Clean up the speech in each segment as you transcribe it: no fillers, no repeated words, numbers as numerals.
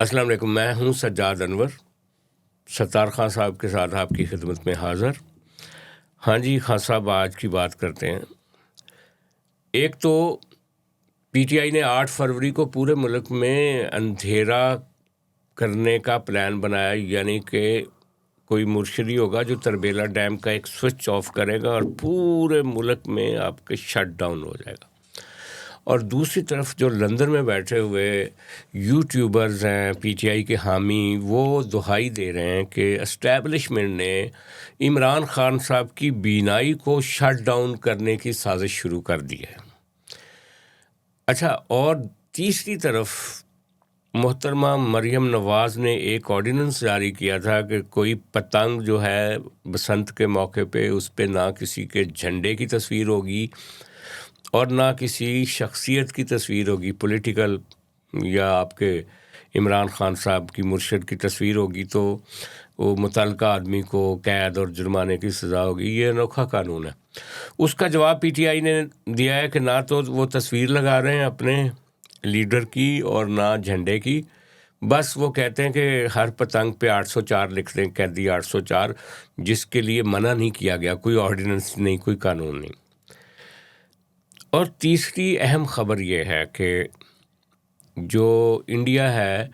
السلام علیکم، میں ہوں سجاد انور، ستار خان صاحب کے ساتھ آپ کی خدمت میں حاضر۔ ہاں جی خان صاحب، آج کی بات کرتے ہیں۔ ایک تو پی ٹی آئی نے 8 فروری کو پورے ملک میں اندھیرا کرنے کا پلان بنایا، یعنی کہ کوئی مرشدی ہوگا جو تربیلا ڈیم کا ایک سوئچ آف کرے گا اور پورے ملک میں آپ کے شٹ ڈاؤن ہو جائے گا۔ اور دوسری طرف جو لندن میں بیٹھے ہوئے یوٹیوبرز ہیں پی ٹی آئی کے حامی، وہ دہائی دے رہے ہیں کہ اسٹیبلشمنٹ نے عمران خان صاحب کی بینائی کو شٹ ڈاؤن کرنے کی سازش شروع کر دی ہے۔ اچھا، اور تیسری طرف محترمہ مریم نواز نے ایک آرڈیننس جاری کیا تھا کہ کوئی پتنگ جو ہے بسنت کے موقع پہ، اس پہ نہ کسی کے جھنڈے کی تصویر ہوگی اور نہ کسی شخصیت کی تصویر ہوگی، پولیٹیکل یا آپ کے عمران خان صاحب کی مرشد کی تصویر ہوگی تو وہ متعلقہ آدمی کو قید اور جرمانے کی سزا ہوگی۔ یہ انوکھا قانون ہے۔ اس کا جواب پی ٹی آئی نے دیا ہے کہ نہ تو وہ تصویر لگا رہے ہیں اپنے لیڈر کی اور نہ جھنڈے کی، بس وہ کہتے ہیں کہ ہر پتنگ پہ 804 لکھ دیں، قیدی 804، جس کے لیے منع نہیں کیا گیا، کوئی آرڈیننس نہیں، کوئی قانون نہیں۔ اور تیسری اہم خبر یہ ہے کہ جو انڈیا ہے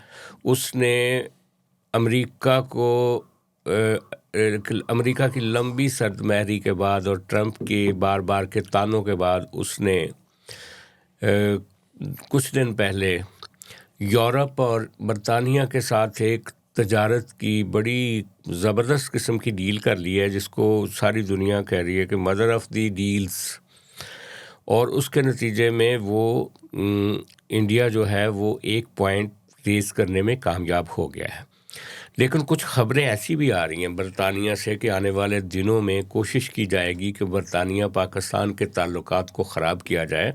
اس نے امریکہ کو امریکہ کی لمبی سرد مہری کے بعد اور ٹرمپ کی بار بار کے تانوں کے بعد اس نے کچھ دن پہلے یورپ اور برطانیہ کے ساتھ ایک تجارت کی بڑی زبردست قسم کی ڈیل کر لی ہے، جس کو ساری دنیا کہہ رہی ہے کہ مدر آف دی ڈیلز، اور اس کے نتیجے میں وہ انڈیا جو ہے وہ 1 پوائنٹ ریز کرنے میں کامیاب ہو گیا ہے۔ لیکن کچھ خبریں ایسی بھی آ رہی ہیں برطانیہ سے کہ آنے والے دنوں میں کوشش کی جائے گی کہ برطانیہ پاکستان کے تعلقات کو خراب کیا جائے،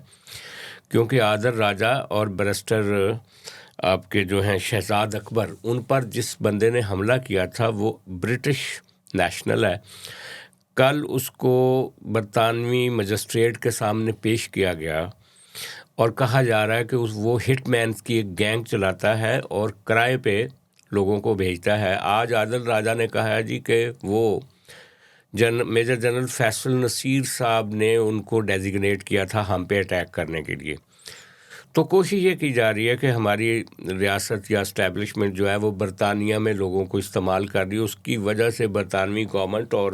کیونکہ آدر راجہ اور بیرسٹر آپ کے جو ہیں شہزاد اکبر، ان پر جس بندے نے حملہ کیا تھا وہ برٹش نیشنل ہے۔ کل اس کو برطانوی مجسٹریٹ کے سامنے پیش کیا گیا اور کہا جا رہا ہے کہ وہ ہٹ مینز کی ایک گینگ چلاتا ہے اور کرائے پہ لوگوں کو بھیجتا ہے۔ آج عادل راجہ نے کہا ہے جی کہ وہ میجر جنرل فیصل نصیر صاحب نے ان کو ڈیزیگنیٹ کیا تھا ہم پہ اٹیک کرنے کے لیے۔ تو کوشش یہ کی جا رہی ہے کہ ہماری ریاست یا اسٹیبلشمنٹ جو ہے وہ برطانیہ میں لوگوں کو استعمال کر رہی ہے، اس کی وجہ سے برطانوی گورنمنٹ اور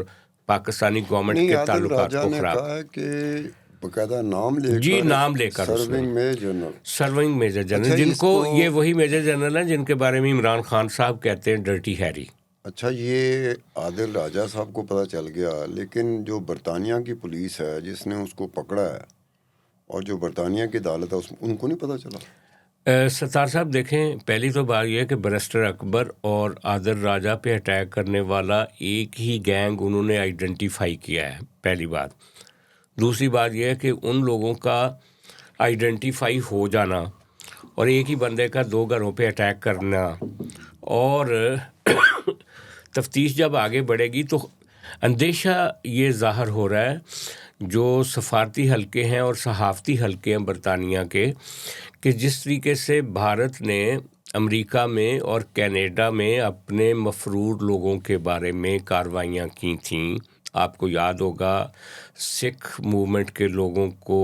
پاکستانی گورنمنٹ کے تعلقات کو خراب۔ نے کہا ہے کہ باقاعدہ نام لے جی، کر نام لے کر سرونگ میجر جنرل، جن کو یہ وہی میجر جنرل ہیں جن کے بارے میں عمران خان صاحب کہتے ہیں ڈرٹی ہیری۔ اچھا، یہ عادل راجہ صاحب کو پتہ چل گیا، لیکن جو برطانیہ کی پولیس ہے جس نے اس کو پکڑا ہے اور جو برطانیہ کی عدالت ہے ان کو نہیں پتہ چلا؟ ستار صاحب دیکھیں، پہلی تو بات یہ ہے کہ بیرسٹر اکبر اور عادل راجہ پہ اٹیک کرنے والا ایک ہی گینگ انہوں نے آئیڈینٹیفائی کیا ہے، پہلی بات۔ دوسری بات یہ ہے کہ ان لوگوں کا آئیڈینٹیفائی ہو جانا اور ایک ہی بندے کا 2 گھروں پہ اٹیک کرنا، اور تفتیش جب آگے بڑھے گی تو اندیشہ یہ ظاہر ہو رہا ہے جو سفارتی حلقے ہیں اور صحافتی حلقے ہیں برطانیہ کے، کہ جس طریقے سے بھارت نے امریکہ میں اور کینیڈا میں اپنے مفرور لوگوں کے بارے میں کارروائیاں کی تھیں۔ آپ کو یاد ہوگا سکھ موومنٹ کے لوگوں کو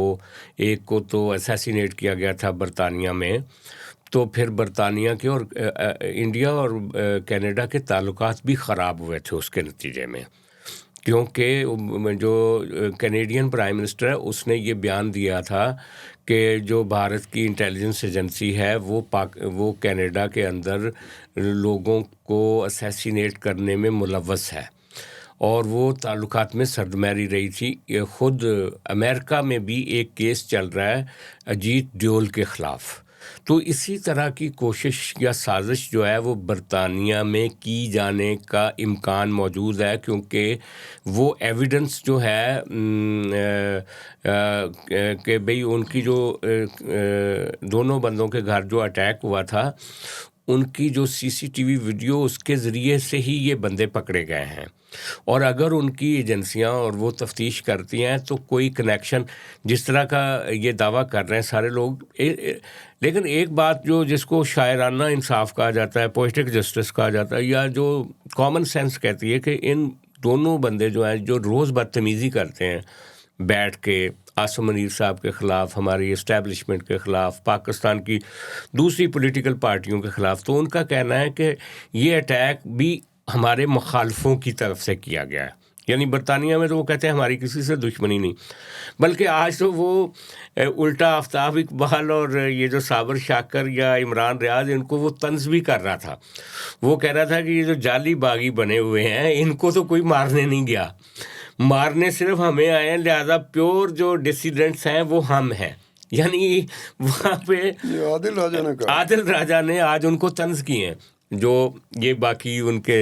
ایک کو تو اسیسینیٹ کیا گیا تھا برطانیہ میں، تو پھر برطانیہ کے اور انڈیا اور کینیڈا کے تعلقات بھی خراب ہوئے تھے اس کے نتیجے میں، کیونکہ جو کینیڈین پرائم منسٹر ہے اس نے یہ بیان دیا تھا کہ جو بھارت کی انٹیلیجنس ایجنسی ہے وہ کینیڈا کے اندر لوگوں کو اسیسینیٹ کرنے میں ملوث ہے، اور وہ تعلقات میں سرد مہری رہی تھی۔ خود امریکہ میں بھی ایک کیس چل رہا ہے اجیت ڈیول کے خلاف۔ تو اسی طرح کی کوشش یا سازش جو ہے وہ برطانیہ میں کی جانے کا امکان موجود ہے، کیونکہ وہ ایویڈنس جو ہے کہ بھئی ان کی جو دونوں بندوں کے گھر جو اٹیک ہوا تھا ان کی جو سی سی ٹی وی ویڈیو اس کے ذریعے سے ہی یہ بندے پکڑے گئے ہیں، اور اگر ان کی ایجنسیاں اور وہ تفتیش کرتی ہیں تو کوئی کنیکشن جس طرح کا یہ دعویٰ کر رہے ہیں سارے لوگ، لیکن ایک بات جو جس کو شاعرانہ انصاف کہا جاتا ہے، پوئٹک جسٹس کہا جاتا ہے، یا جو کامن سینس کہتی ہے کہ ان دونوں بندے جو ہیں جو روز بدتمیزی کرتے ہیں بیٹھ کے عاصم منیر صاحب کے خلاف، ہماری اسٹیبلشمنٹ کے خلاف، پاکستان کی دوسری پولیٹیکل پارٹیوں کے خلاف، تو ان کا کہنا ہے کہ یہ اٹیک بھی ہمارے مخالفوں کی طرف سے کیا گیا ہے. یعنی برطانیہ میں تو وہ کہتے ہیں ہماری کسی سے دشمنی نہیں، بلکہ آج تو وہ الٹا آفتاب اقبال اور یہ جو صابر شاکر یا عمران ریاض، ان کو وہ طنز بھی کر رہا تھا. وہ کہہ رہا تھا کہ یہ جو جعلی باغی بنے ہوئے ہیں ان کو تو کوئی مارنے نہیں گیا، مارنے صرف ہمیں آئے ہیں، لہذا پیور جو ڈیسیڈنٹس ہیں وہ ہم ہیں. یعنی وہاں پہ یہ عادل راجہ نے کہا، عادل راجہ نے آج ان کو طنز کیے ہیں جو یہ باقی ان کے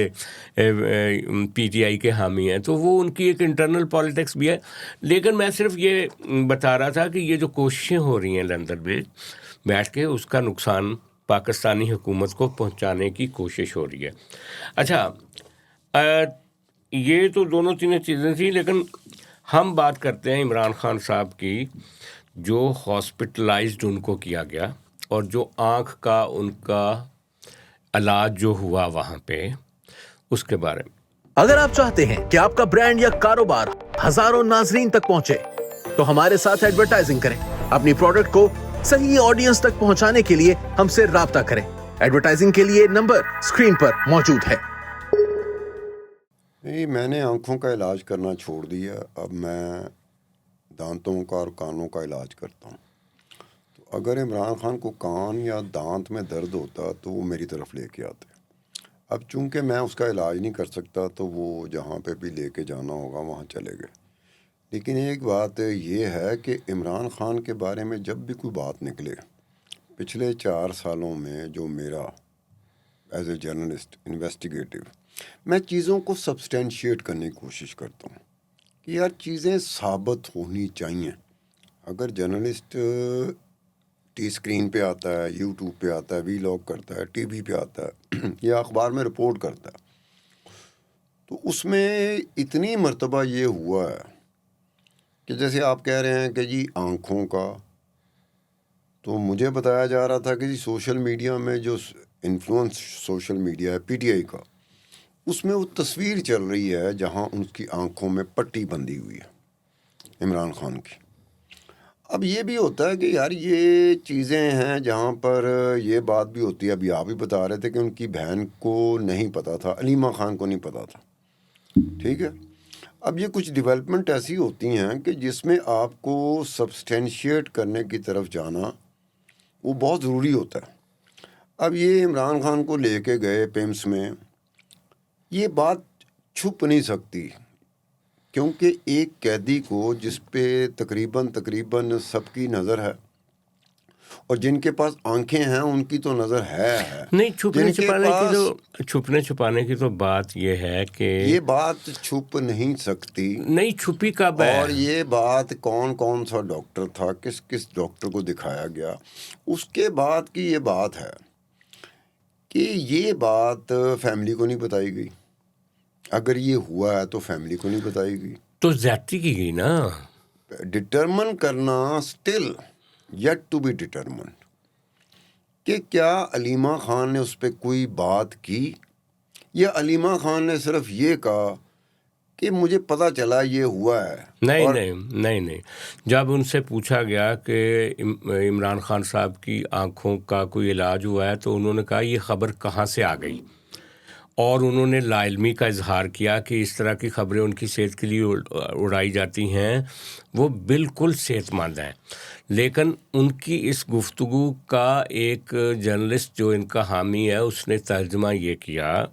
پی ٹی آئی کے حامی ہیں. تو وہ ان کی ایک انٹرنل پالیٹکس بھی ہے. لیکن میں صرف یہ بتا رہا تھا کہ یہ جو کوششیں ہو رہی ہیں لندن میں بیٹھ کے، اس کا نقصان پاکستانی حکومت کو پہنچانے کی کوشش ہو رہی ہے. اچھا، یہ تو دونوں تینوں چیزیں تھیں، لیکن ہم بات کرتے ہیں عمران خان صاحب کی، جو ہاسپٹلائزڈ ان کو کیا گیا اور جو آنکھ کا ان کا علاج جو ہوا وہاں پہ، اس کے بارے میں. اگر آپ چاہتے ہیں کہ آپ کا برانڈ یا کاروبار ہزاروں ناظرین تک پہنچے تو ہمارے ساتھ ایڈورٹائزنگ کریں. اپنی پروڈکٹ کو صحیح آڈینس تک پہنچانے کے لیے ہم سے رابطہ کریں. ایڈورٹائزنگ کے لیے نمبر اسکرین پر موجود ہے. نہیں، میں نے آنکھوں کا علاج کرنا چھوڑ دیا. اب میں دانتوں کا اور کانوں کا علاج کرتا ہوں. تو اگر عمران خان کو کان یا دانت میں درد ہوتا تو وہ میری طرف لے کے آتے. اب چونکہ میں اس کا علاج نہیں کر سکتا تو وہ جہاں پہ بھی لے کے جانا ہوگا وہاں چلے گئے. لیکن ایک بات یہ ہے کہ عمران خان کے بارے میں جب بھی کوئی بات نکلے، پچھلے 4 سالوں میں جو میرا ایز اے جرنلسٹ انویسٹیگیٹو، میں چیزوں کو سبسٹینشیٹ کرنے کی کوشش کرتا ہوں کہ یار چیزیں ثابت ہونی چاہیے. اگر جرنلسٹ ٹی اسکرین پہ آتا ہے، یوٹیوب پہ آتا ہے، وی لاگ کرتا ہے، ٹی وی پہ آتا ہے یا اخبار میں رپورٹ کرتا ہے، تو اس میں اتنی مرتبہ یہ ہوا ہے کہ جیسے آپ کہہ رہے ہیں کہ جی آنکھوں کا، تو مجھے بتایا جا رہا تھا کہ جی سوشل میڈیا میں جو انفلوئنس سوشل میڈیا ہے پی ٹی آئی کا، اس میں وہ تصویر چل رہی ہے جہاں ان کی آنکھوں میں پٹی بندھی ہوئی ہے عمران خان کی. اب یہ بھی ہوتا ہے کہ یار یہ چیزیں ہیں جہاں پر یہ بات بھی ہوتی ہے. ابھی آپ بھی بتا رہے تھے کہ ان کی بہن کو نہیں پتا تھا، علیمہ خان کو نہیں پتا تھا، ٹھیک ہے. اب یہ کچھ ڈیولپمنٹ ایسی ہوتی ہیں کہ جس میں آپ کو سبسٹینشیٹ کرنے کی طرف جانا وہ بہت ضروری ہوتا ہے. اب یہ عمران خان کو لے کے گئے پیمس میں، یہ بات چھپ نہیں سکتی، کیونکہ ایک قیدی کو جس پہ تقریباً سب کی نظر ہے، اور جن کے پاس آنکھیں ہیں ان کی تو نظر ہے نہیں، چھپنے جن کے چھپانے کی تو بات یہ ہے کہ یہ بات چھپ نہیں سکتی. نہیں چھپی کب ہے. اور یہ بات کون سا ڈاکٹر تھا، کس ڈاکٹر کو دکھایا گیا، اس کے بعد کی یہ بات ہے کہ یہ بات فیملی کو نہیں بتائی گئی. اگر یہ ہوا ہے تو فیملی کو نہیں بتائی گئی، تو زیادتی کی گئی نا. ڈٹرمن کرنا still yet to be determined کہ کیا علیمہ خان نے اس پہ کوئی بات کی، یا علیمہ خان نے صرف یہ کہا کہ مجھے پتہ چلا یہ ہوا ہے. نہیں. جب ان سے پوچھا گیا کہ عمران خان صاحب کی آنکھوں کا کوئی علاج ہوا ہے تو انہوں نے کہا یہ خبر کہاں سے آ گئی، اور انہوں نے لا علمی کا اظہار کیا کہ اس طرح کی خبریں ان کی صحت کے لیے اڑائی جاتی ہیں، وہ بالکل صحت مند ہیں. لیکن ان کی اس گفتگو کا ایک جرنلسٹ جو ان کا حامی ہے اس نے ترجمہ یہ کیا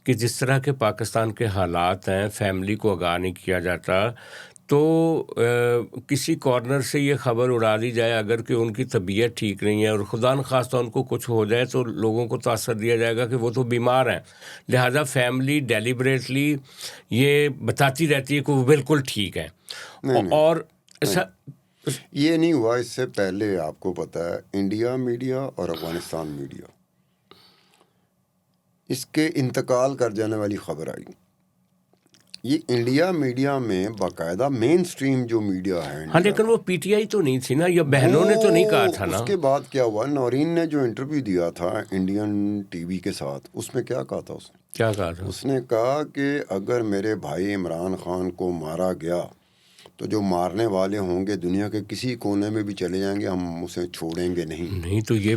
کہ جس طرح کے پاکستان کے حالات ہیں، فیملی کو آگاہ نہیں کیا جاتا، تو کسی کارنر سے یہ خبر اڑا دی جائے اگر کہ ان کی طبیعت ٹھیک نہیں ہے اور خدا نخواستہ ان کو کچھ ہو جائے تو لوگوں کو تاثر دیا جائے گا کہ وہ تو بیمار ہیں، لہذا فیملی ڈیلیبریٹلی یہ بتاتی رہتی ہے کہ وہ بالکل ٹھیک ہیں. اور یہ نہیں ہوا. اس سے پہلے آپ کو پتہ ہے انڈیا میڈیا اور افغانستان میڈیا اس کے انتقال کر جانے والی خبر آئی. یہ انڈیا میڈیا میں باقاعدہ مین سٹریم جو میڈیا ہے ہاں لیکن وہ پی ٹی آئی تو نہیں تھی نا, یا بہنوں نے تو نہیں کہا تھا نا. اس کے بعد کیا ہوا, نورین نے جو انٹرویو دیا تھا انڈین ٹی وی کے ساتھ, اس میں کیا کہا تھا اس نے؟ کیا کہا تھا اس نے کہا کہ اگر میرے بھائی عمران خان کو مارا گیا تو جو مارنے والے ہوں گے دنیا کے کسی کونے میں بھی چلے جائیں گے, ہم اسے چھوڑیں گے نہیں. تو یہ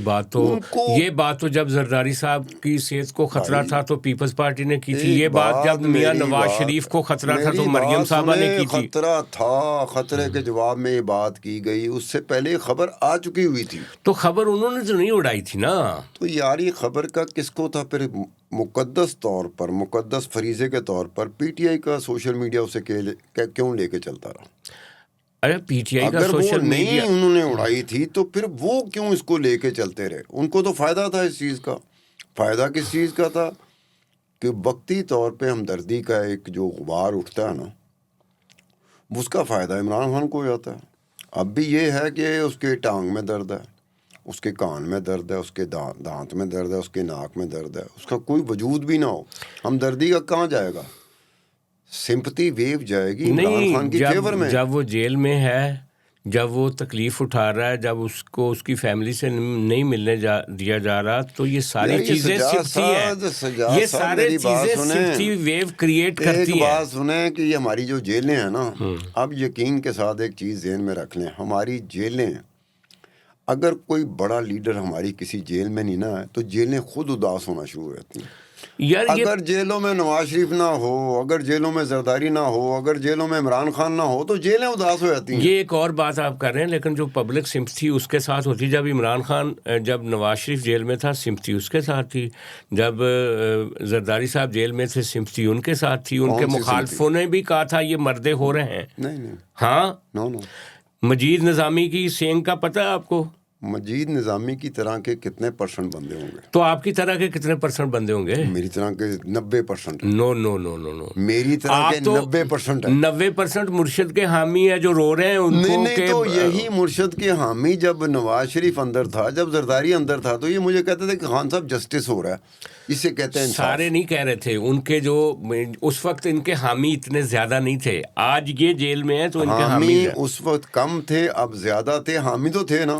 بات تو جب زرداری صاحب کی صحت کو خطرہ تھا تو پیپلز پارٹی نے کی تھی. یہ بات جب میاں نواز شریف کو خطرہ تھا تو مریم صاحبہ نے کی تھی. خطرہ تھا, خطرے کے جواب میں یہ بات کی گئی. اس سے پہلے خبر آ چکی ہوئی تھی, تو خبر انہوں نے تو نہیں اڑائی تھی نا. تو یار یہ خبر کا کس کو تھا پھر مقدس طور پر, مقدس فریضے کے طور پر پی ٹی آئی کا سوشل میڈیا اسے کیوں لے کے چلتا رہا؟ ارے پی ٹی آئی کا اگر سوشل وہ نہیں میڈیا انہوں نے اڑائی تھی تو پھر وہ کیوں اس کو لے کے چلتے رہے؟ ان کو تو فائدہ تھا اس چیز کا. فائدہ کس چیز کا تھا کہ وقتی طور پہ ہمدردی کا ایک جو غبار اٹھتا ہے نا, اس کا فائدہ عمران خان کو ہو جاتا ہے. اب بھی یہ ہے کہ اس کے ٹانگ میں درد ہے, اس کے کان میں درد ہے, اس کے دانت میں درد ہے, اس کے ناک میں درد ہے, اس کا کوئی وجود بھی نہ ہو, ہمدردی کا کہاں جائے گا؟ سمپتی ویو جائے گی عمران خان کی فیور میں. جب وہ جیل میں ہے, جب وہ تکلیف اٹھا رہا ہے, جب اس کو اس کی فیملی سے نہیں ملنے دیا جا رہا, تو یہ ساری چیزیں سمپتی ہیں. یہ سارے چیزیں سمپتی ویو کریٹ کرتی ہیں. ایک بات سنیں کہ یہ ہماری جو جیلیں ہیں نا, اب یقین کے ساتھ ایک چیز ذہن میں رکھ لیں, ہماری جیلیں, اگر کوئی بڑا لیڈر ہماری کسی جیل میں نہیں نا ہے تو جیلیں خود اداس ہونا شروع ہو جاتی ہیں. اگر جیلوں میں نواز شریف نہ ہو, اگر جیلوں میں زرداری نہ ہو, اگر جیلوں میں عمران خان نہ ہو, تو جیلیں اداس ہو جاتی ہیں. یہ ایک اور بات آپ کر رہے ہیں, لیکن جو پبلک سمپتھی اس کے ساتھ ہوتی, جب عمران خان, جب نواز شریف جیل میں تھا سمپتھی اس کے ساتھ تھی, جب زرداری صاحب جیل میں تھے سمپتھی ان کے ساتھ تھی. ان کے مخالفوں نے بھی کہا تھا یہ مردے ہو رہے ہیں. نہیں ہاں, نو مجید نظامی کی سینگ کا پتہ ہے آپ کو؟ مجید نظامی کی طرح کے کتنے پرسنٹ بندے ہوں گے؟ تو آپ کی طرح کے کتنے پرسنٹ بندے ہوں گے؟ میری طرح کے 90%. نو نو نو نو نو میری طرح کے 90% ہے. 90% مرشد کے حامی ہے جو رو رہے ہیں ان کو. نہیں تو یہی مرشد کے حامی جب نواز شریف اندر تھا, جب زرداری اندر تھا, تو یہ مجھے کہتے تھے کہ خان صاحب جسٹس ہو رہا ہے, اسے کہتے ہیں انصاف. سارے نہیں کہہ رہے تھے, ان کے جو اس وقت ان کے حامی اتنے زیادہ نہیں تھے. آج یہ جیل میں ہیں تو ان کے حامی اس وقت کم تھے, اب زیادہ تھے. حامی تو تھے نا.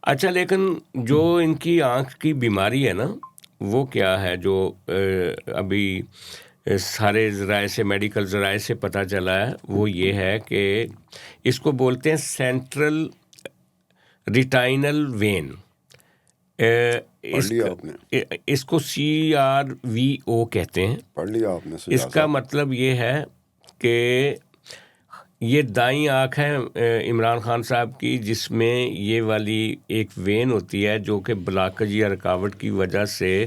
اچھا, لیکن جو ان کی آنکھ کی بیماری ہے نا, وہ کیا ہے جو ابھی سارے ذرائع سے, میڈیکل ذرائع سے پتہ چلا ہے, وہ یہ ہے کہ اس کو بولتے ہیں سینٹرل ریٹائنل وین. اس کو CRVO کہتے ہیں. پڑھ لیا آپ نے؟ اس کا مطلب یہ ہے کہ یہ دائیں آنکھ ہے عمران خان صاحب کی, جس میں یہ والی ایک وین ہوتی ہے جو کہ بلاکج یا رکاوٹ کی وجہ سے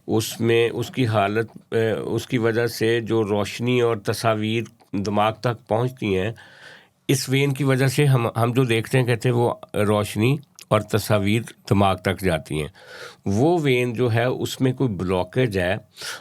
اس میں اس کی حالت, اس کی وجہ سے جو روشنی اور تصاویر دماغ تک پہنچتی ہیں, اس وین کی وجہ سے ہم جو دیکھتے ہیں کہتے ہیں وہ روشنی اور تصاویر دماغ تک جاتی ہیں. وہ وین جو ہے اس میں کوئی بلاکیج ہے,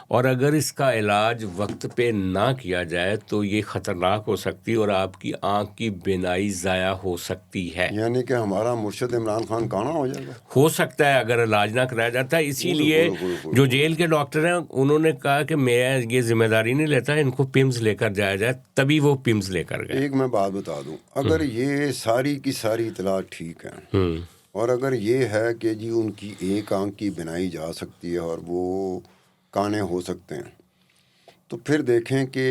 اور اگر اس کا علاج وقت پہ نہ کیا جائے تو یہ خطرناک ہو سکتی اور آپ کی آنکھ کی بینائی ضائع ہو سکتی ہے. یعنی کہ ہمارا مرشد عمران خان کانا ہو جائے گا؟ ہو سکتا ہے اگر علاج نہ کرایا جاتا ہے. اسی لیے جو جیل کے ڈاکٹر ہیں انہوں نے کہا کہ میں یہ ذمہ داری نہیں لیتا, ان کو پمز لے کر جایا جائے, تبھی وہ پمز لے کر گئے. ایک میں بات بتا دوں, اگر یہ ساری کی ساری اطلاع ٹھیک ہے, اور اگر یہ ہے کہ جی ان کی ایک آنکھ کی بنائی جا سکتی ہے اور وہ کانے ہو سکتے ہیں, تو پھر دیکھیں کہ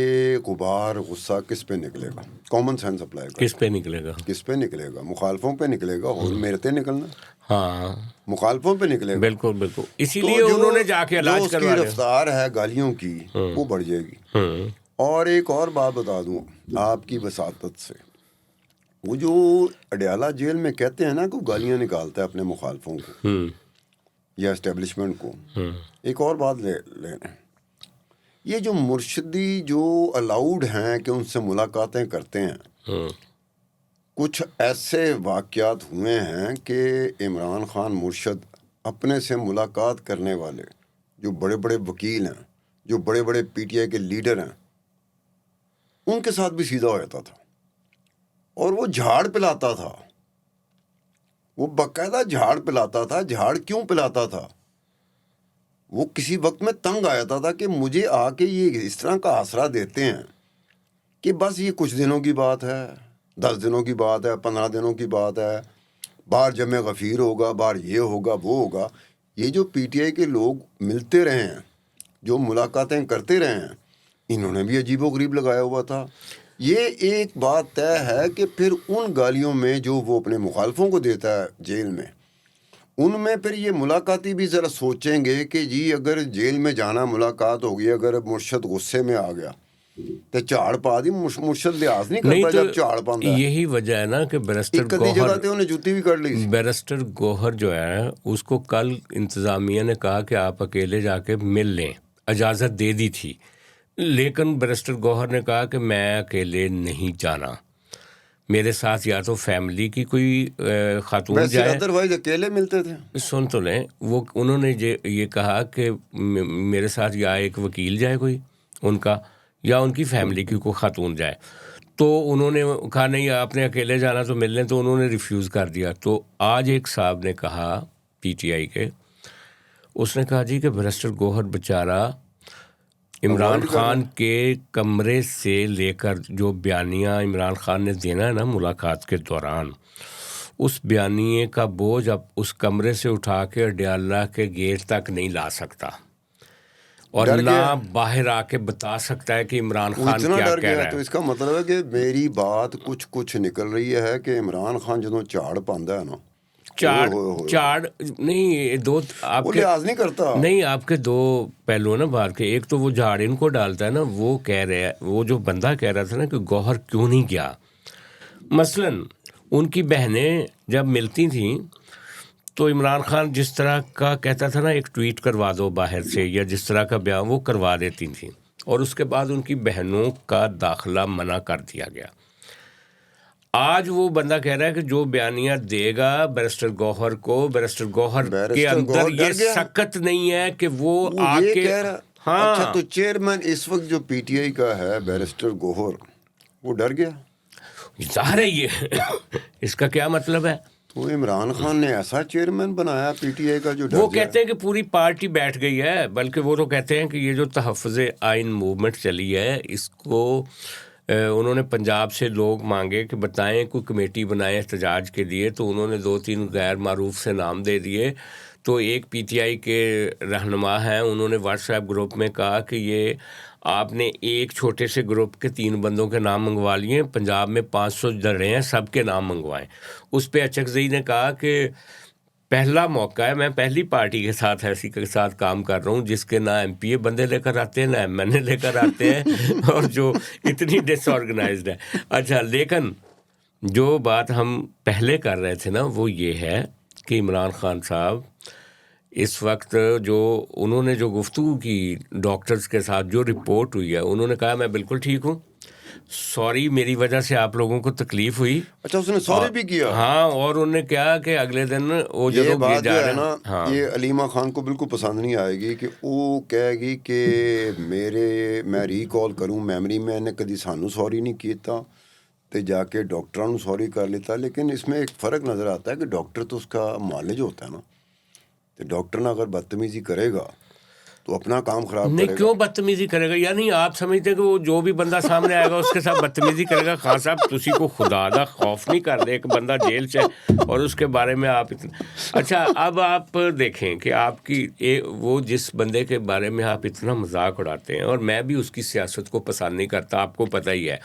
غبار غصہ کس پہ نکلے گا؟ کامن سینس اپلائی کر. کس پہ نکلے گا؟ کس پہ نکلے گا؟ مخالفوں پہ نکلے گا. اور میرے تے نکلنا, ہاں مخالفوں پہ نکلے گا. بالکل بالکل. اسی لیے انہوں نے جا کے علاج کروا لیا. رفتار ہے گالیوں کی وہ بڑھ جائے گی. اور ایک اور بات بتا دوں آپ کی وساطت سے, وہ جو اڈیالہ جیل میں کہتے ہیں نا کہ گالیاں نکالتا ہے اپنے مخالفوں کو یا اسٹیبلشمنٹ کو, ایک اور بات لے لیں, یہ جو مرشدی جو الاؤڈ ہیں کہ ان سے ملاقاتیں کرتے ہیں, کچھ ایسے واقعات ہوئے ہیں کہ عمران خان مرشد اپنے سے ملاقات کرنے والے جو بڑے بڑے وکیل ہیں, جو بڑے بڑے PTI کے لیڈر ہیں, ان کے ساتھ بھی سیدھا ہو جاتا تھا, اور وہ جھاڑ پلاتا تھا. وہ باقاعدہ جھاڑ پلاتا تھا. جھاڑ کیوں پلاتا تھا؟ وہ کسی وقت میں تنگ آ جاتا تھا کہ مجھے آ کے یہ اس طرح کا آسرا دیتے ہیں کہ بس یہ کچھ دنوں کی بات ہے، 10 دنوں کی بات ہے، 15 دنوں کی بات ہے، باہر جمع غفیر ہوگا، باہر یہ ہوگا وہ ہوگا. یہ جو پی ٹی آئی کے لوگ ملتے رہے ہیں، جو ملاقاتیں کرتے رہے ہیں، انہوں نے بھی عجیب و غریب لگایا ہوا تھا. یہ ایک بات طے ہے کہ پھر ان گالیوں میں جو وہ اپنے مخالفوں کو دیتا ہے جیل میں، ان میں پھر یہ ملاقاتی بھی ذرا سوچیں گے کہ جی اگر جیل میں جانا ملاقات ہوگی، اگر مرشد غصے میں آ گیا تو جھاڑ پا دی. مرشد لحاظ نہیں کرتا جب جھاڑ پاندہ ہے. یہی وجہ ہے نا کہ بیرسٹر ایک ادھی جگہ تے انہیں جوتی بھی کر لی. بیرسٹر گوہر جو ہے اس کو کل انتظامیہ نے کہا کہ آپ اکیلے جا کے مل لیں، اجازت دے دی تھی، لیکن بیرسٹر گوہر نے کہا کہ میں اکیلے نہیں جانا، میرے ساتھ یا تو فیملی کی کوئی خاتون جائے. ادروائز اکیلے ملتے تھے. سن تو لیں، وہ انہوں نے یہ کہا کہ میرے ساتھ یا ایک وکیل جائے کوئی ان کا، یا ان کی فیملی کی کوئی خاتون جائے. تو انہوں نے کہا نہیں آپ نے اکیلے جانا تو مل لیں، تو انہوں نے ریفیوز کر دیا. تو آج ایک صاحب نے کہا پی ٹی آئی کے، اس نے کہا جی کہ بیرسٹر گوہر بیچارہ عمران خان کے کمرے سے لے کر جو بیانیہ عمران خان نے دینا ہے نا ملاقات کے دوران، اس بیانیے کا بوجھ اب اس کمرے سے اٹھا کے اڈیالہ کے گیٹ تک نہیں لا سکتا، اور نہ باہر آ کے بتا سکتا ہے کہ عمران خان کیا کہہ رہا ہے. تو اس کا مطلب ہے کہ میری بات کچھ نکل رہی ہے کہ عمران خان جدوں جھاڑ پاندا ہے نا، چاڑ نہیں، دو آپ کے لحاظ نہیں کرتا. نہیں، آپ کے دو پہلو نا بات کے. ایک تو وہ جھاڑ ان کو ڈالتا ہے نا، وہ کہہ رہے ہیں، وہ جو بندہ کہہ رہا تھا نا کہ گوہر کیوں نہیں گیا. مثلاً ان کی بہنیں جب ملتی تھیں تو عمران خان جس طرح کا کہتا تھا نا ایک ٹویٹ کروا دو باہر سے، یا جس طرح کا بیان وہ کروا دیتی تھیں، اور اس کے بعد ان کی بہنوں کا داخلہ منع کر دیا گیا. آج وہ بندہ کہہ رہا ہے کہ جو بیانیہ دے گا بیرسٹر گوہر کو، بیرسٹر گوہر کے اندر یہ سکت نہیں ہے کہ وہ آ کے. ہاں اچھا، تو چیئرمین اس وقت جو پی ٹی آئی کا ہے بیرسٹر گوہر، وہ ڈر گیا. ظاہر ہے یہ اس کا کیا مطلب ہے؟ تو عمران خان نے ایسا چیئرمین بنایا پی ٹی آئی کا جو ڈر وہ کہتے ہیں کہ پوری پارٹی بیٹھ گئی ہے، بلکہ وہ تو کہتے ہیں کہ یہ جو تحفظ آئین موومنٹ چلی ہے، اس کو انہوں نے پنجاب سے لوگ مانگے کہ بتائیں کوئی کمیٹی بنائے احتجاج کے لیے، تو انہوں نے 2-3 غیر معروف سے نام دے دیے. تو ایک پی ٹی آئی کے رہنما ہیں، انہوں نے واٹس ایپ گروپ میں کہا کہ یہ آپ نے ایک چھوٹے سے گروپ کے 3 بندوں کے نام منگوا لیے، پنجاب میں 500 دھڑے ہیں، سب کے نام منگوائیں. اس پہ اچکزئی نے کہا کہ پہلا موقع ہے، میں پہلی پارٹی کے ساتھ ایسی کے ساتھ کام کر رہا ہوں جس کے نہ ایم پی اے بندے لے کر آتے ہیں، نہ ایم این اے لے کر آتے ہیں، اور جو اتنی ڈس آرگنائزڈ ہے. اچھا، لیکن جو بات ہم پہلے کر رہے تھے نا وہ یہ ہے کہ عمران خان صاحب اس وقت جو انہوں نے جو گفتگو کی ڈاکٹرز کے ساتھ، جو رپورٹ ہوئی ہے، انہوں نے کہا میں بالکل ٹھیک ہوں، سوری میری وجہ سے آپ لوگوں کو تکلیف ہوئی. اچھا، اس نے سوری بھی کیا. ہاں، اور انہوں نے کہا کہ اگلے دن وہ یہ جب بات جا جو رہے ہے نا، یہ علیمہ خان کو بالکل پسند نہیں آئے گی کہ وہ کہے گی کہ میں ریکال کروں میمری میں نے کدی سانو سوری نہیں کیتا تے جا کے ڈاکٹراں نوں سوری کر لیتا. لیکن اس میں ایک فرق نظر آتا ہے کہ ڈاکٹر تو اس کا معالج ہوتا ہے نا، تو ڈاکٹر نہ اگر بدتمیزی کرے گا تو اپنا کام خراب کرے گا. نہیں، کیوں بدتمیزی کرے گا؟ یعنی آپ سمجھتے کہ وہ جو بھی بندہ سامنے آئے گا اس کے ساتھ بدتمیزی کرے گا؟ خان صاحب تسی کو خدا دا خوف نہیں کر دے ایک بندہ جیل سے اور اس کے بارے میں آپ اتنا. اچھا، اب آپ دیکھیں کہ آپ کی وہ جس بندے کے بارے میں آپ اتنا مذاق اڑاتے ہیں، اور میں بھی اس کی سیاست کو پسند نہیں کرتا، آپ کو پتہ ہی ہے،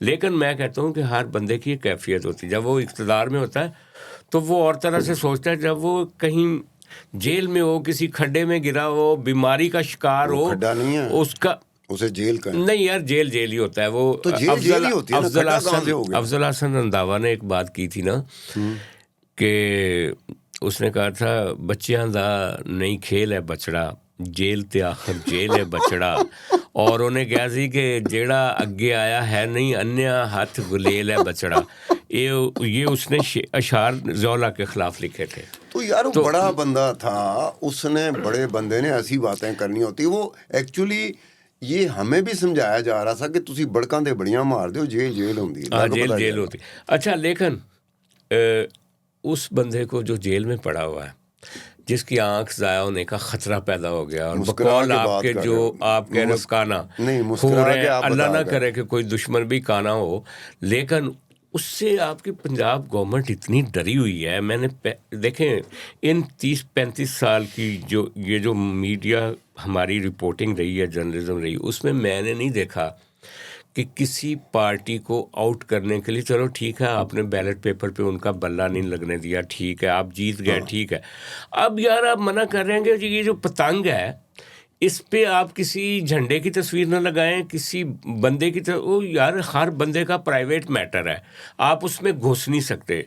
لیکن میں کہتا ہوں کہ ہر بندے کی ایک کیفیت ہوتی ہے. جب وہ اقتدار میں ہوتا ہے تو وہ اور طرح سے سوچتا ہے. جب وہ کہیں جیل میں ہو، کسی کھڈے میں گرا ہو، بیماری کا شکار ہو، کھڈا نہیں ہے اس کا اسے جیل کا نہیں یار، جیل ہی ہوتا ہے. وہ افضل حسن رنداوا نے ایک بات کی تھی نا کہ اس نے کہا تھا بچیاں دا نہیں کھیل ہے بچڑا، جیل تے آخر جیل ہے بچڑا. اور انہیں کہا سی کہ جیڑا اگے آیا ہے نہیں انیا ہاتھ گلیل ہے بچڑا. یہ اس نے اشعار زولا کے خلاف لکھے تھے. تو یار وہ بڑا بندہ تھا، اس نے بڑے بندے نے ایسی باتیں کرنی ہوتی. وہ ایکچولی یہ ہمیں بھی سمجھایا جا رہا تھا کہ تسی بڑکاں دے بڑیاں مار دیو، جیل ہوندی ہے. جیل ہوتی. اچھا، لیکن اس بندے کو جو جیل میں پڑا ہوا ہے، جس کی آنکھ ضائع ہونے کا خطرہ پیدا ہو گیا, اور مسکرا بقول کے آپ بات کے کر جو رہے ہو. آپ کہہ رہے ہو کانا نہیں، ہو مسکرا رہے کے ہیں, آپ اللہ بتا نہ گئے. کرے کہ کوئی دشمن بھی کانا ہو, لیکن اس سے آپ کی پنجاب گورنمنٹ اتنی ڈری ہوئی ہے. میں نے دیکھیں ان 30-35 سال کی یہ جو میڈیا ہماری رپورٹنگ رہی ہے, جرنلزم رہی, اس میں نے نہیں دیکھا کہ کسی پارٹی کو آؤٹ کرنے کے لیے, چلو ٹھیک ہے آپ نے بیلٹ پیپر پہ ان کا بلہ نہیں لگنے دیا, ٹھیک ہے آپ جیت گئے, ٹھیک ہے. اب یار آپ منع کر رہے ہیں کہ یہ جو پتنگ ہے اس پہ آپ کسی جھنڈے کی تصویر نہ لگائیں, کسی بندے کی وہ یار ہر بندے کا پرائیویٹ میٹر ہے, آپ اس میں گھس نہیں سکتے.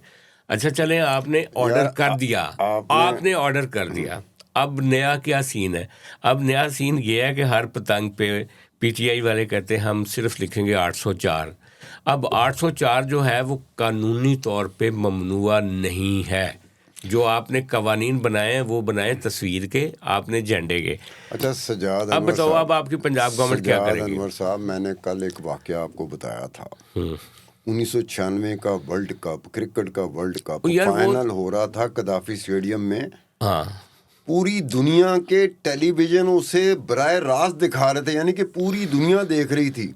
اچھا چلیں آپ نے آرڈر کر دیا, آپ نے آرڈر کر دیا, اب نیا کیا سین ہے؟ اب نیا سین یہ ہے کہ ہر پتنگ پہ پی ٹی آئی والے کہتے ہیں ہم صرف لکھیں گے 804. اب 804 جو ہے وہ قانونی طور پہ ممنوع نہیں ہے. جو آپ نے قوانین بنائے ہیں وہ بنائے تصویر کے, آپ نے جھنڈے کے. اچھا سجاد اب انور بتاؤ صاحب, اب آپ کی پنجاب گورنمنٹ کیا کرے سجاد گی؟ انور صاحب, میں نے کل ایک واقعہ آپ کو بتایا تھا. 1996 کا ورلڈ کپ, کرکٹ کا ورلڈ کپ فائنل ہو رہا تھا قذافی اسٹیڈیم میں. ہاں, پوری دنیا کے ٹیلی ویژن اسے براہ راست دکھا رہے تھے, یعنی کہ پوری دنیا دیکھ رہی تھی.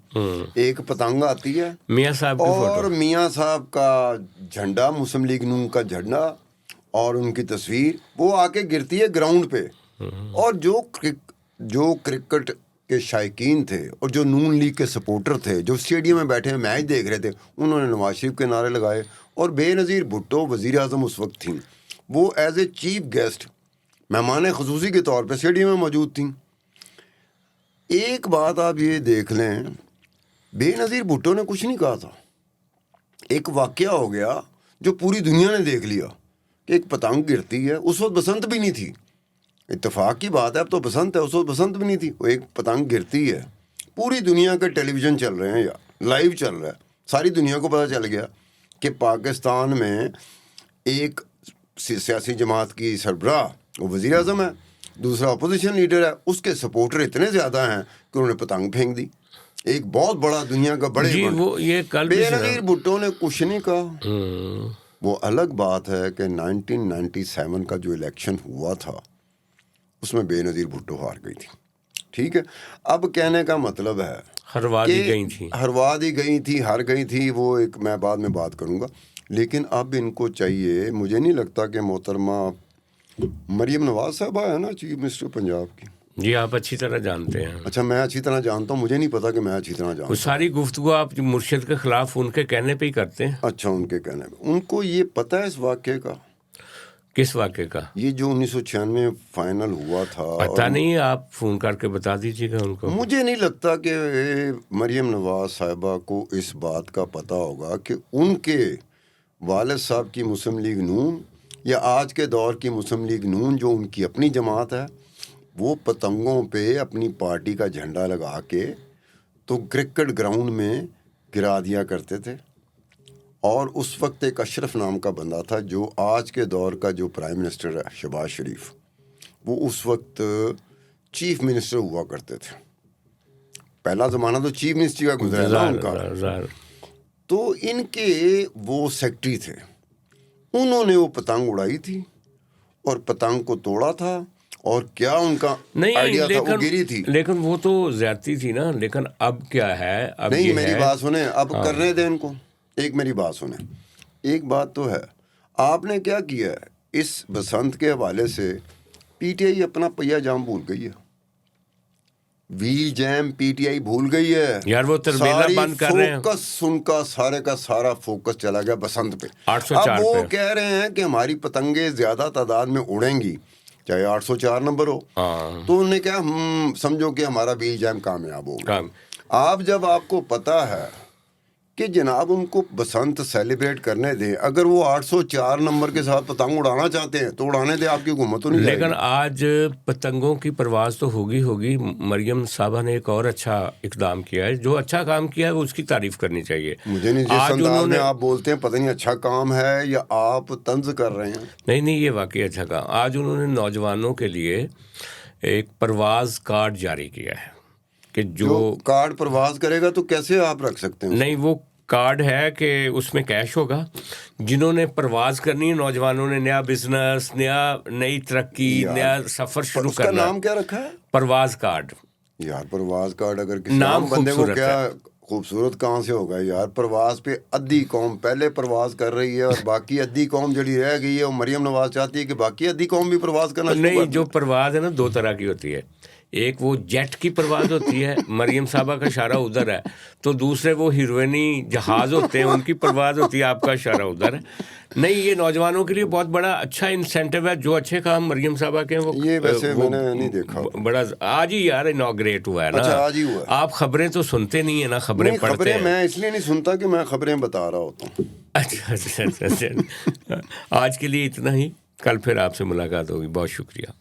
ایک پتنگ آتی ہے میاں صاحب کی اور فوٹو, میاں صاحب کا جھنڈا, مسلم لیگ نون کا جھنڈا اور ان کی تصویر, وہ آ کے گرتی ہے گراؤنڈ پہ. اور جو کرکٹ کے شائقین تھے اور جو نون لیگ کے سپورٹر تھے جو اسٹیڈیم میں بیٹھے میچ دیکھ رہے تھے, انہوں نے نواز شریف کے نعرے لگائے. اور بے نظیر بھٹو وزیر اعظم اس وقت تھیں, وہ ایز اے چیف گیسٹ مہمان خصوصی کے طور پہ اسٹیڈیم میں موجود تھیں. ایک بات آپ یہ دیکھ لیں, بے نظیر بھٹو نے کچھ نہیں کہا تھا. ایک واقعہ ہو گیا جو پوری دنیا نے دیکھ لیا کہ ایک پتنگ گرتی ہے. اس وقت بسنت بھی نہیں تھی, اتفاق کی بات ہے, اب تو بسنت ہے, اس وقت بسنت بھی نہیں تھی. وہ ایک پتنگ گرتی ہے, پوری دنیا کے ٹیلی ویژن چل رہے ہیں یا لائیو چل رہا ہے, ساری دنیا کو پتہ چل گیا کہ پاکستان میں ایک سیاسی جماعت کی سربراہ وہ وزیر اعظم ہے, دوسرا اپوزیشن لیڈر ہے, اس کے سپورٹر اتنے زیادہ ہیں کہ انہوں نے پتنگ پھینک دی. ایک بہت بڑا دنیا کا بڑے جی وہ یہ کل بے نظیر بھٹو نے کچھ نہیں کہا. وہ الگ بات ہے کہ 1997 کا جو الیکشن ہوا تھا اس میں بے نظیر بھٹو ہار گئی تھی. ٹھیک ہے, اب کہنے کا مطلب ہے ہروا دی گئی تھی, ہروا دی گئی تھی, ہار گئی تھی, وہ ایک میں بعد میں بات کروں گا. لیکن اب ان کو چاہیے, مجھے نہیں لگتا کہ محترمہ مریم نواز صاحبہ ہے نا چیف منسٹر پنجاب کی. جی آپ اچھی طرح جانتے ہیں. اچھا میں اچھی طرح جانتا ہوں, مجھے نہیں پتا کہ میں اچھی طرح جانتا ہوں. ساری گفتگو آپ مرشد کے خلاف ان کے کہنے پہ ہی کرتے ہیں. اچھا ان کے کہنے پہ, ان کو یہ پتہ ہے اس واقعے کا؟ کس واقعے کا؟ یہ جو 1996 فائنل ہوا تھا. پتہ نہیں, آپ فون کر کے بتا دیجیے گا ان کو. مجھے نہیں لگتا کہ مریم نواز صاحبہ کو اس بات کا پتہ ہوگا کہ ان کے والد صاحب کی مسلم لیگ نون یا آج کے دور کی مسلم لیگ نون جو ان کی اپنی جماعت ہے, وہ پتنگوں پہ اپنی پارٹی کا جھنڈا لگا کے تو کرکٹ گراؤنڈ میں گرا دیا کرتے تھے. اور اس وقت ایک اشرف نام کا بندہ تھا جو آج کے دور کا جو پرائم منسٹر ہے شہباز شریف, وہ اس وقت چیف منسٹر ہوا کرتے تھے. پہلا زمانہ تو چیف منسٹر کا گزرا نا ان کا. تو ان کے وہ سیکٹری تھے, انہوں نے وہ پتنگ اڑائی تھی اور پتنگ کو توڑا تھا. اور کیا ان کا آئیڈیا تھا, وہ گری تھی. لیکن وہ تو زیادتی تھی نا. لیکن اب کیا ہے, اب نہیں میری بات سنیں, اب کرنے دیں ان کو. ایک میری بات سنیں, ایک بات تو ہے, آپ نے کیا کیا ہے اس بسنت کے حوالے سے, پی ٹی آئی اپنا پہیا جام بھول گئی ہے. Well jam P T I بھول گئی ہے یار, وہ تربیلا بند کر رہے ہیں. فوکس ان کا سارے کا سارا فوکس چلا گیا بسنت پہ. 804 اب وہ کہہ رہے ہیں کہ ہماری پتنگیں زیادہ تعداد میں اڑیں گی چاہے 804 نمبر ہو. تو انہوں نے کہا سمجھو کہ ہمارا ویل جیم کامیاب ہوگا. آپ جب آپ کو پتا ہے کہ جناب ان کو بسنت سیلیبریٹ کرنے دیں, اگر وہ 804 نمبر کے ساتھ پتنگ اڑانا چاہتے ہیں تو اڑانے دیں, آپ کی حکومت تو نہیں. لیکن آج پتنگوں کی پرواز تو ہوگی. مریم صاحبہ نے ایک اور اچھا اقدام کیا ہے, جو اچھا کام کیا ہے وہ اس کی تعریف کرنی چاہیے. مجھے نہیں جس انداز میں آپ بولتے ہیں پتہ نہیں اچھا کام ہے یا آپ طنز کر رہے ہیں. نہیں یہ واقعی اچھا کام. آج انہوں نے نوجوانوں کے لیے ایک پرواز کارڈ جاری کیا ہے کہ جو کارڈ پرواز کرے گا تو کیسے آپ رکھ سکتے ہیں. نہیں, وہ کارڈ ہے کہ اس میں کیش ہوگا. جنہوں نے پرواز کرنی ہے نوجوانوں نے, نیا بزنس, نئی ترقی, نیا سفر شروع اس کا کرنا, نام کیا رکھا ہے پرواز کارڈ. یار پرواز کارڈ اگر کسی نام عام بندے کو خوبصورت کیا خوبصورت کہاں سے ہوگا یار. پرواز پہ ادھی قوم پہلے پرواز کر رہی ہے اور باقی ادھی قوم جڑی رہ گئی ہے, وہ مریم نواز چاہتی ہے کہ باقی ادھی قوم بھی پرواز کرنا شروع نہیں, کر دے. جو پرواز ہے نا دو طرح کی ہوتی ہے. ایک وہ جیٹ کی پرواز ہوتی ہے, مریم صاحبہ کا اشارہ ادھر ہے. تو دوسرے وہ ہیروئنی جہاز ہوتے ہیں, ان کی پرواز ہوتی ہے, آپ کا اشارہ ادھر ہے. نہیں, یہ نوجوانوں کے لیے بہت بڑا اچھا انسینٹیو ہے. جو اچھے کام مریم صاحبہ کے ہیں وہ یہ ویسے میں نے نہیں دیکھا. بڑا آج ہی یار انوگریٹ ہوا ہے نا. اچھا, آج ہی ہوا ہے. آپ خبریں تو سنتے نہیں ہیں نا, خبریں پڑھتے ہیں. میں اس لیے نہیں سنتا کہ میں خبریں بتا رہا ہوتا ہوں. اچھا. آج کے لیے اتنا ہی. کل پھر آپ سے ملاقات ہوگی. بہت شکریہ.